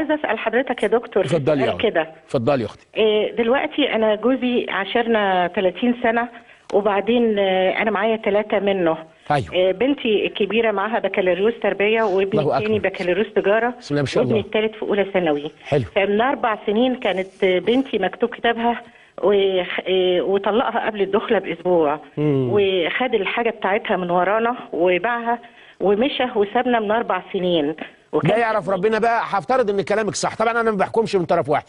عايزه اسال حضرتك يا دكتور اتفضلي يا سؤال كده. اتفضلي يا اختي. دلوقتي انا جوزي عاشرنا 30 سنه، وبعدين انا معايا 3 منه. ايوه. بنتي الكبيره معاها بكالوريوس تربيه، وابني الثاني بكالوريوس تجاره، بسم الله ما شاء الله، وابني الثالث في اولى ثانوي. حلو. فمن 4 سنين كانت بنتي مكتوب كتابها وطلقها قبل الدخله باسبوع، وخد الحاجه بتاعتها من ورانا وباعها ومشى وسابنا من 4 سنين. ده يعرف ربنا بقى. هفترض ان كلامك صح، طبعا انا ما بحكمش من طرف واحد.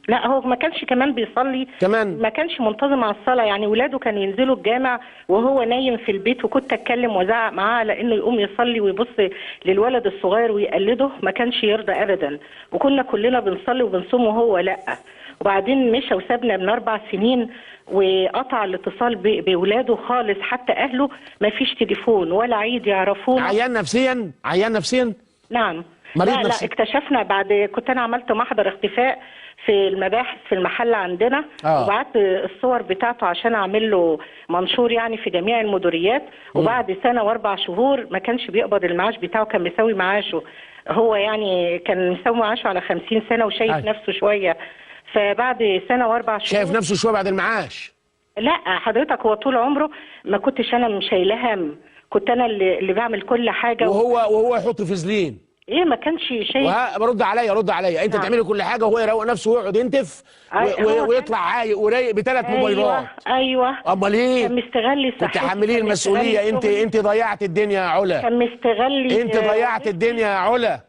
لا هو ما كانش كمان بيصلي، كمان ما كانش منتظم على الصلاه. يعني ولاده كانوا ينزلوا الجامع وهو نايم في البيت، وكنت اتكلم وازعق معاه على انه يقوم يصلي ويبص للولد الصغير ويقلده، ما كانش يرضى ابدا. وكنا كلنا بنصلي وبنصوم وهو لا. وبعدين مشى وسابنا من 4 سنين، وقطع الاتصال بولاده خالص، حتى اهله ما فيش تليفون ولا عيد يعرفونا. عيان نفسيا؟ عيان نفسيا؟ نعم. مريض لا نفسي. اكتشفنا بعد، كنت انا عملت محضر اختفاء في المباحث في المحل عندنا، وبعت الصور بتاعته عشان اعمل له منشور يعني في جميع المديريات. وبعد سنه و4 شهور ما كانش بيقبض المعاش بتاعه، كان مساوي معاشه هو، يعني كان مساوي معاشه على 50 سنه وشايف نفسه شويه. فبعد سنه و4 شهور شايف نفسه شويه بعد المعاش؟ لا حضرتك، هو طول عمره ما كنتش انا شايله هم، كنت انا اللي بعمل كل حاجه. وهو يحط فازلين؟ ايه ما كانش شايف. رد عليا انت تعملي كل حاجه وهو يروق نفسه ويقعد ينتف ويطلع عايق ورايق ب3 موبايلات. ايوه امال ايه؟ كان مستغلي صحته. تتحمليه المسؤوليه. انت ضيعت الدنيا يا علا. كان مستغلي. انت ضيعت الدنيا يا علا.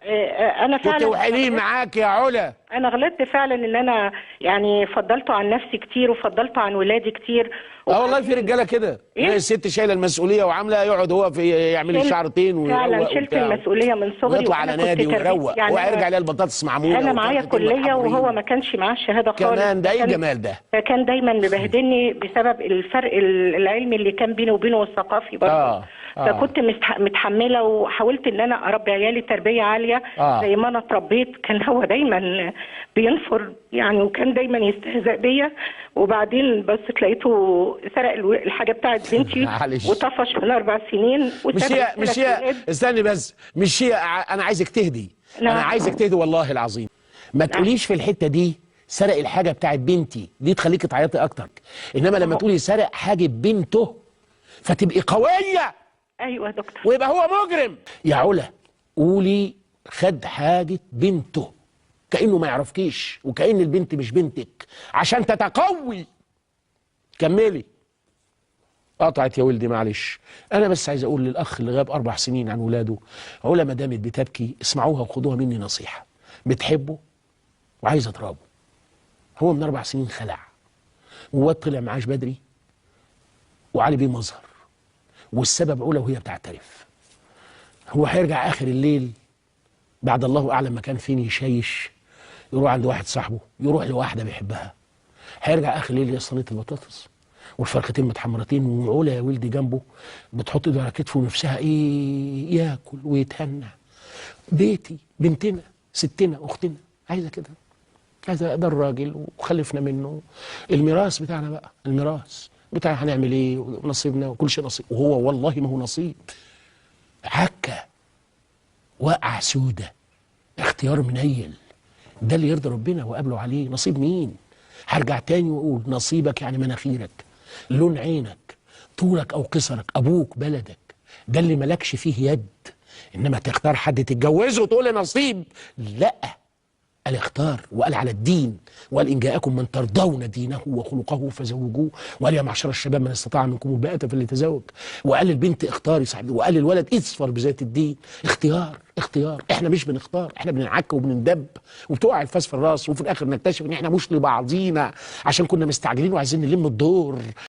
انا فعلا كنت وحيلين معاك يا علا. انا غلطت فعلا ان انا يعني فضلته عن نفسي كتير وفضلته عن ولادي كتير. والله في رجاله كده. الست شايله المسؤوليه وعامله، يقعد هو في يعمل الشعرتين فعلا شلت المسؤوليه من صغري، ويطلع على نادي ويروق، يعني وهيرجع يلاقي البطاطس معموله. انا معايا كليه وهو ما كانش معاه الشهاده خالص. كمان ده ايه الجمال ده؟ فكان دايما مبهدلني بسبب الفرق العلمي اللي كان بينه وبينه والثقافي برضه. فكنت متحمله، وحاولت ان انا اربي عيالي تربيه عاليه زي ما انا اتربيت. كان هو دايما بينفر يعني، وكان دايما يستهزأ بيا. وبعدين بس تلاقيته سرق الحاجه بتاعت بنتي وطفش من 4 سنين. مش هي استني بس، مش هي. انا عايزك تهدي. انا عايزك تهدي والله العظيم. ما تقوليش في الحته دي سرق الحاجه بتاعت بنتي، دي تخليكي تعيطي اكتر. انما لما تقولي سرق حاجه بنته فتبقي قويه. ايوه يا دكتور. ويبقى هو مجرم. يا علا قولي خد حاجه بنته كأنه ما يعرفكيش، وكأن البنت مش بنتك عشان تتقوي. كملي. قطعت يا ولدي معلش. انا بس عايز اقول للاخ اللي غاب 4 سنين عن ولاده، علا ما دامت بتبكي اسمعوها وخدوها مني نصيحه. بتحبه وعايزه ترابه. هو من 4 سنين خلع، وواد طلع معاش بدري، وعلي بيه مظهر، والسبب علا وهي بتعترف. هو هيرجع اخر الليل بعد الله اعلم مكان فين، يشيش، يروح عند واحد صاحبه، يروح لواحده بيحبها. هيرجع اخر الليل صينيه البطاطس والفرختين متحمرتين، وعلا يا ولدي جنبه بتحط ايده على كتفه ونفسها ايه، ياكل ويتهنى. بيتي، بنتنا، ستنا، اختنا، عايزه كده. عايزه ده الراجل وخلفنا منه. الميراث بتاعنا بقى، الميراث بتاعنا هنعمل ايه، ونصيبنا وكل شيء نصيب. وهو والله ما هو نصيب، عكه وقع سودة، اختيار منيل. ده اللي يرضي ربنا وقابله عليه. نصيب مين؟ هرجع تاني واقول نصيبك يعني مناخيرك، لون عينك، طولك او قصرك، ابوك، بلدك. ده اللي ملكش فيه يد. انما تختار حد تتجوزه وتقول نصيب، لا. قال اختار، وقال على الدين، وقال إن جاءكم من ترضون دينه وخلقه فزوجوه، وقال يا معشر الشباب من استطاع منكم الباءة فليتزوج، وقال للبنت اختاري صاحبي، وقال للولد اصفر بذات الدين. اختيار. احنا مش بنختار، احنا بننعك وبنندب وبتقع الفاس في الراس، وفي الاخر نكتشف ان احنا مش لبعضينا عشان كنا مستعجلين وعايزين نلم الدور.